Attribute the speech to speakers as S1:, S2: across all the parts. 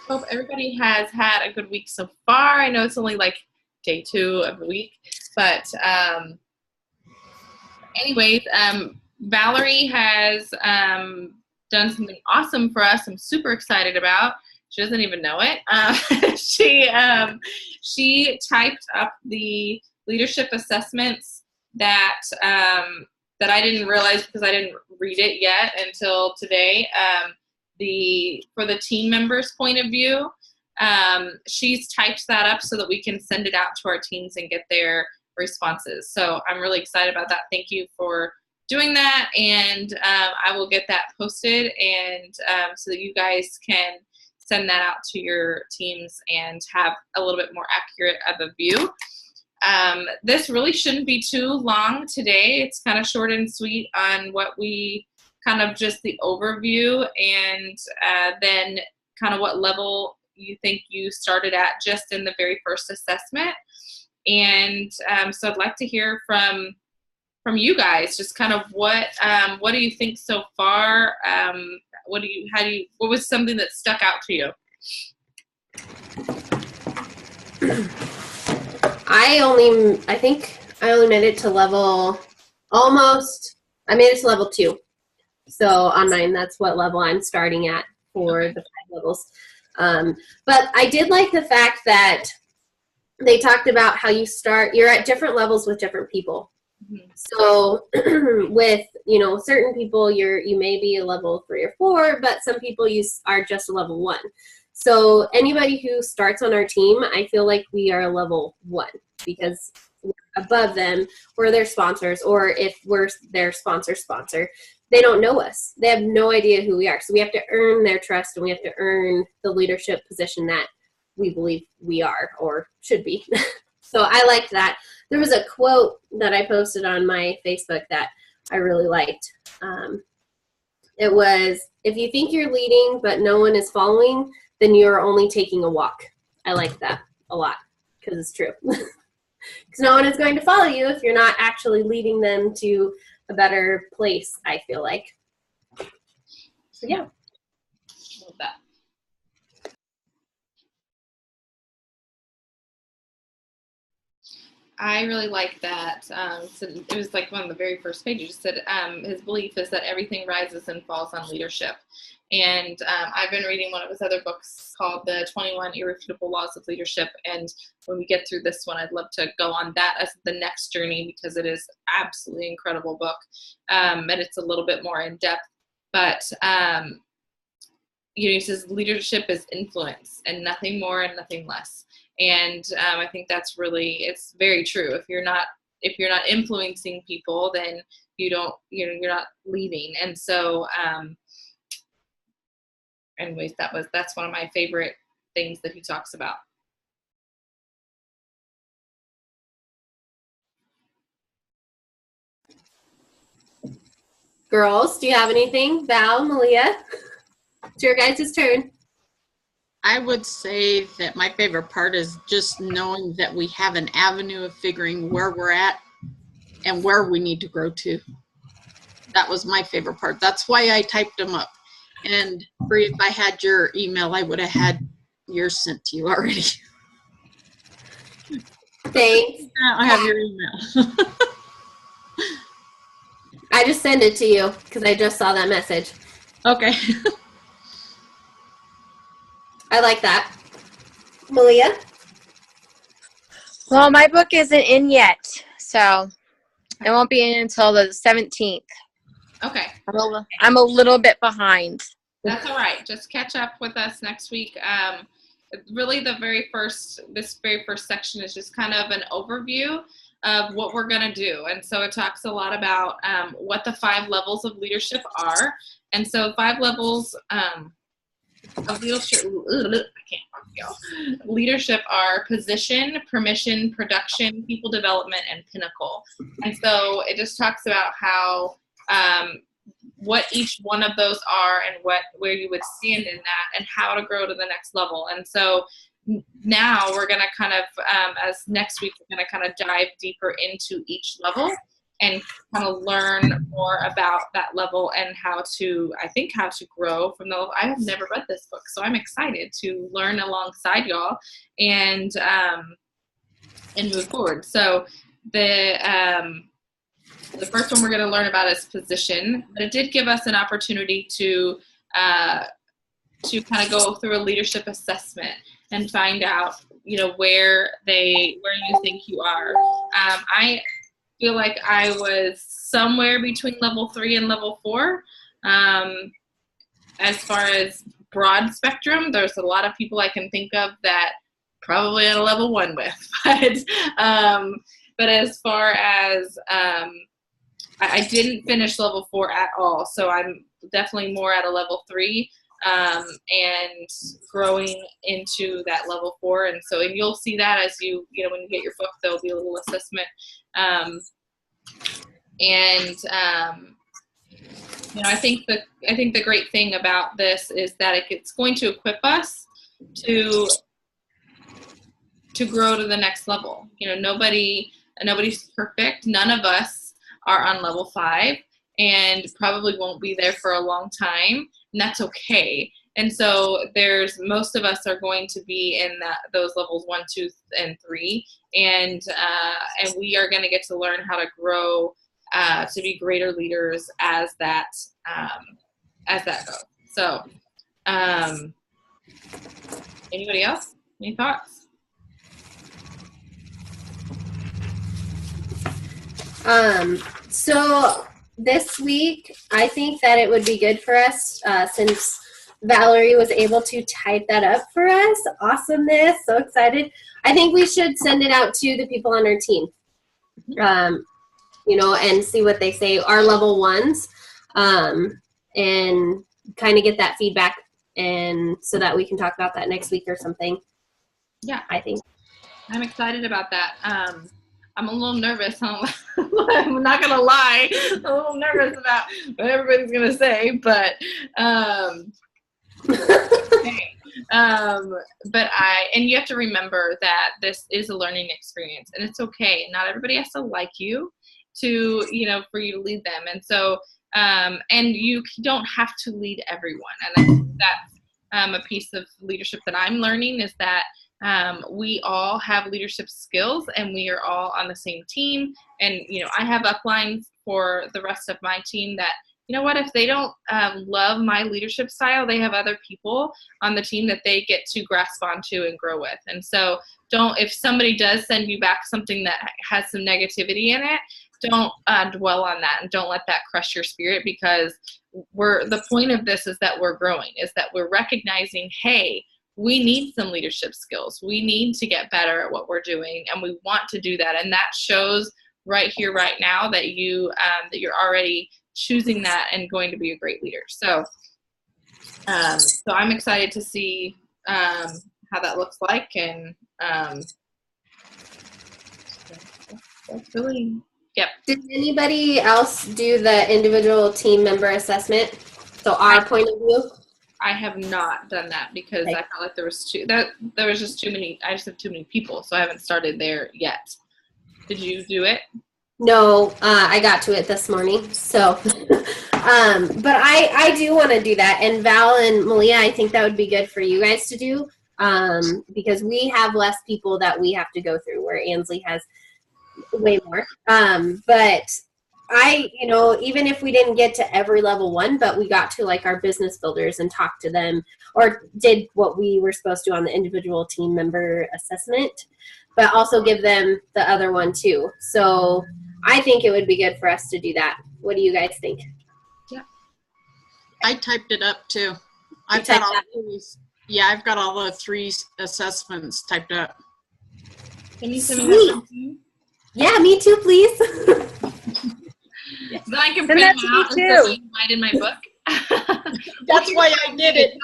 S1: Hope everybody has had a good week so far. I know it's only like day 2 of the week, but anyways, Valerie has done something awesome for us. I'm super excited about. She doesn't even know it. She typed up the leadership assessments that that I didn't realize because I didn't read it yet until today. For the team members' point of view, she's typed that up so that we can send it out to our teams and get their responses. So I'm really excited about that. Thank you for doing that, and I will get that posted, and so that you guys can send that out to your teams and have a little bit more accurate of a view. This really shouldn't be too long today. It's kind of short and sweet on what we kind of just the overview, and then kind of what level you think you started at just in the very first assessment. And so I'd like to hear from you guys, just kind of what do you think so far? What was something that stuck out to you?
S2: I think I only made it to level I made it to level 2. So on mine, that's what level I'm starting at for the 5 levels. But I did like the fact that they talked about how you're at different levels with different people. Mm-hmm. So with, certain people, you may be a level 3 or 4, but some people are just a level 1. So anybody who starts on our team, I feel like we are a level 1 because we're above them, we're their sponsors, or if we're their sponsor, they don't know us. They have no idea who we are. So we have to earn their trust, and we have to earn the leadership position that we believe we are or should be. So I liked that. There was a quote that I posted on my Facebook that I really liked. It was, if you think you're leading but no one is following, then you're only taking a walk. I like that a lot because it's true. Because no one is going to follow you if you're not actually leading them to a better place, I feel like. So yeah.
S1: Love that. I really like that. So it was like one of the very first pages. It said his belief is that everything rises and falls on leadership. And I've been reading one of his other books called The 21 Irrefutable Laws of Leadership. And when we get through this one, I'd love to go on that as the next journey because it is absolutely incredible book. And it's a little bit more in depth. But, he says leadership is influence and nothing more and nothing less. And I think that's it's very true. If you're not influencing people, then you're not leading. And so, anyways, that's one of my favorite things that he talks about.
S2: Girls, do you have anything? Val, Malia, it's your guys' turn.
S3: I would say that my favorite part is just knowing that we have an avenue of figuring where we're at and where we need to grow to. That was my favorite part. That's why I typed them up. And Bree, if I had your email, I would have had yours sent to you already.
S2: Thanks.
S3: I have your email.
S2: I just sent it to you because I just saw that message.
S3: Okay.
S2: I like that. Malia?
S4: Well, my book isn't in yet, so it won't be in until the 17th.
S1: Okay.
S4: I'm a little bit behind.
S1: That's all right. Just catch up with us next week. Really, this very first section is just kind of an overview of what we're going to do. And so it talks a lot about what the 5 levels of leadership are. And so 5 levels of leadership, leadership are position, permission, production, people development, and pinnacle. And so it just talks about how what each one of those are and where you would stand in that and how to grow to the next level. And so now we're going to kind of, as next week, we're going to kind of dive deeper into each level. and kind of learn more about that level and how to grow from the level. I have never read this book, so I'm excited to learn alongside y'all and move forward. So the first one we're going to learn about is position, but it did give us an opportunity to kind of go through a leadership assessment and find out, where you think you are. I feel like I was somewhere between level 3 and level 4. As far as broad spectrum, there's a lot of people I can think of that probably at a level 1 with, but as far as I didn't finish level 4 at all, so I'm definitely more at a level 3 and growing into that level 4. And you'll see that as when you get your book, there'll be a little assessment. I think the great thing about this is that it's going to equip us to grow to the next level. Nobody's perfect. None of us are on level 5 and probably won't be there for a long time, and that's okay. And so most of us are going to be in those levels 1, 2, and 3, and we are going to get to learn how to grow to be greater leaders as that goes. So, anybody else? Any thoughts?
S2: So this week, I think that it would be good for us, since Valerie was able to type that up for us. Awesomeness, so excited. I think we should send it out to the people on our team, and see what they say, our level 1s, and kind of get that feedback, and so that we can talk about that next week or something.
S1: Yeah,
S2: I think.
S1: I'm excited about that. I'm a little nervous. I'm not going to lie. I'm a little nervous about what everybody's going to say, but and you have to remember that this is a learning experience, and it's okay. Not everybody has to like you for you to lead them. And so, and you don't have to lead everyone. And I think that's a piece of leadership that I'm learning, is that we all have leadership skills, and we are all on the same team. And, I have uplines for the rest of my team that, if they don't love my leadership style, they have other people on the team that they get to grasp onto and grow with. And so if somebody does send you back something that has some negativity in it, don't dwell on that, and don't let that crush your spirit, because the point of this is that we're growing, is that we're recognizing, hey, we need some leadership skills. We need to get better at what we're doing, and we want to do that. And that shows right here, right now, that you're already choosing that and going to be a great leader. So, so I'm excited to see how that looks like, and that's really, yep.
S2: Did anybody else do the individual team member assessment? So our point of view?
S1: I have not done that because I felt like there was just too many. I just have too many people, so I haven't started there yet. Did you do it?
S2: No, I got to it this morning. So, but I do want to do that. And Val and Malia, I think that would be good for you guys to do, because we have less people that we have to go through, where Ansley has way more. But even if we didn't get to every level 1, but we got to like our business builders and talked to them, or did what we were supposed to on the individual team member assessment, but also give them the other one too. So I think it would be good for us to do that. What do you guys think?
S3: Yeah. I typed it up too. I've got all the 3 assessments typed up.
S1: Can you send me that?
S2: Yeah, me too, please.
S1: Then I can print them out and put in my book.
S3: That's why I did it.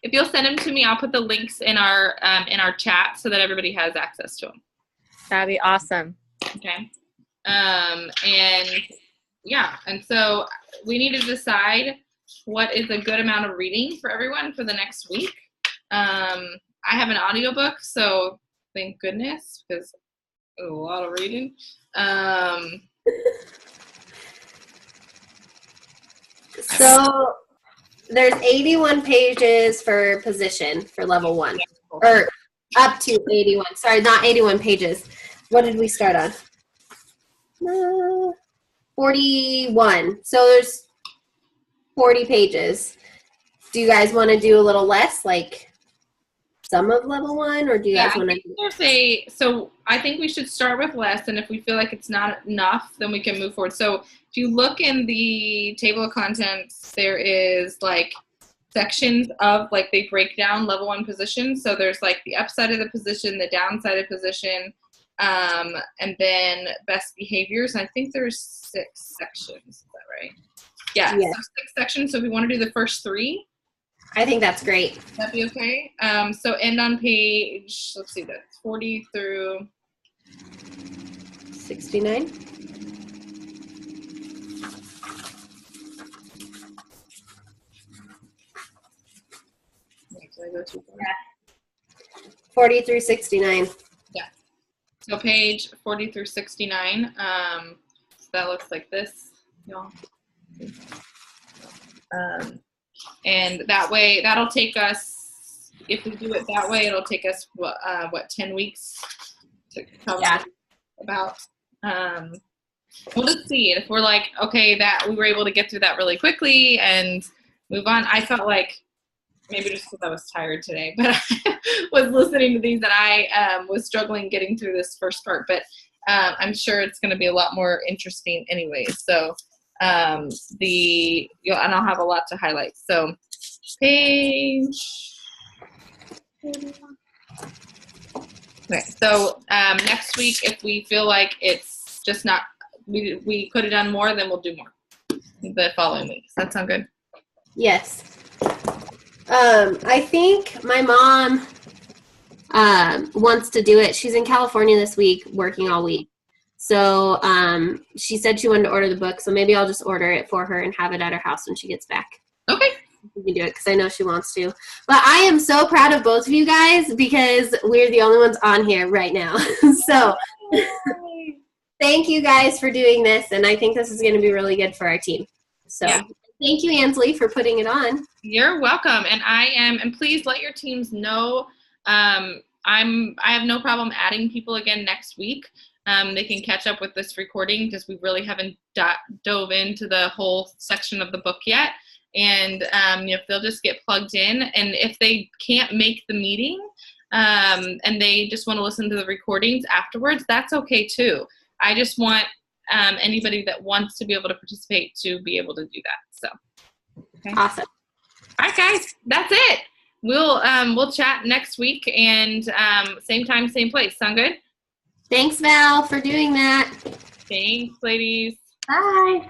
S1: If you'll send them to me, I'll put the links in our chat so that everybody has access to them.
S4: That'd be awesome.
S1: Okay. And so we need to decide what is a good amount of reading for everyone for the next week. I have an audiobook, so thank goodness, because a lot of reading.
S2: So there's 81 pages for position for level 1. Or up to 81. Sorry, not 81 pages. What did we start on? 41. So there's 40 pages. Do you guys want to do a little less, like some of level 1, or do you guys want to?
S1: So I think we should start with less, and if we feel like it's not enough, then we can move forward. So if you look in the table of contents, there is like sections of, like, they break down level 1 positions. So there's like the upside of the position, the downside of position, and then best behaviors. And I think there's 6 sections. Is that right? Yeah. So 6 sections. So if we want to do the first 3.
S2: I think that's great.
S1: That'd be okay. So end on page, let's see, that's 40 through
S2: 69.
S1: Wait, did I go too far?
S2: Yeah. 40 through 69.
S1: Yeah. So page 40 through 69. So that looks like this, y'all. And that way, that'll take us, if we do it that way, it'll take us, what 10 weeks to cover about. We'll just see. If we're like, okay, that we were able to get through that really quickly and move on. I felt like, maybe just because I was tired today, but I was listening to these and I was struggling getting through this first part. But I'm sure it's going to be a lot more interesting anyway. So and I'll have a lot to highlight. So page. Okay. So next week, if we feel like it's just not, we could have done more, then we'll do more the following week. Does that sound good?
S2: Yes. I think my mom wants to do it. She's in California this week, working all week. So she said she wanted to order the book, so maybe I'll just order it for her and have it at her house when she gets back.
S1: Okay.
S2: We can do it because I know she wants to. But I am so proud of both of you guys because we're the only ones on here right now. So thank you guys for doing this, and I think this is going to be really good for our team. So thank you, Ansley, for putting it on.
S1: You're welcome. And please let your teams know. I have no problem adding people again next week. They can catch up with this recording because we really haven't dove into the whole section of the book yet. And if they'll just get plugged in, and if they can't make the meeting and they just want to listen to the recordings afterwards, that's okay too. I just want anybody that wants to be able to participate to be able to do that. So, okay.
S2: Awesome.
S1: All right, guys, that's it. We'll chat next week, and same time, same place. Sound good?
S2: Thanks, Val, for doing that.
S1: Thanks, ladies.
S2: Bye.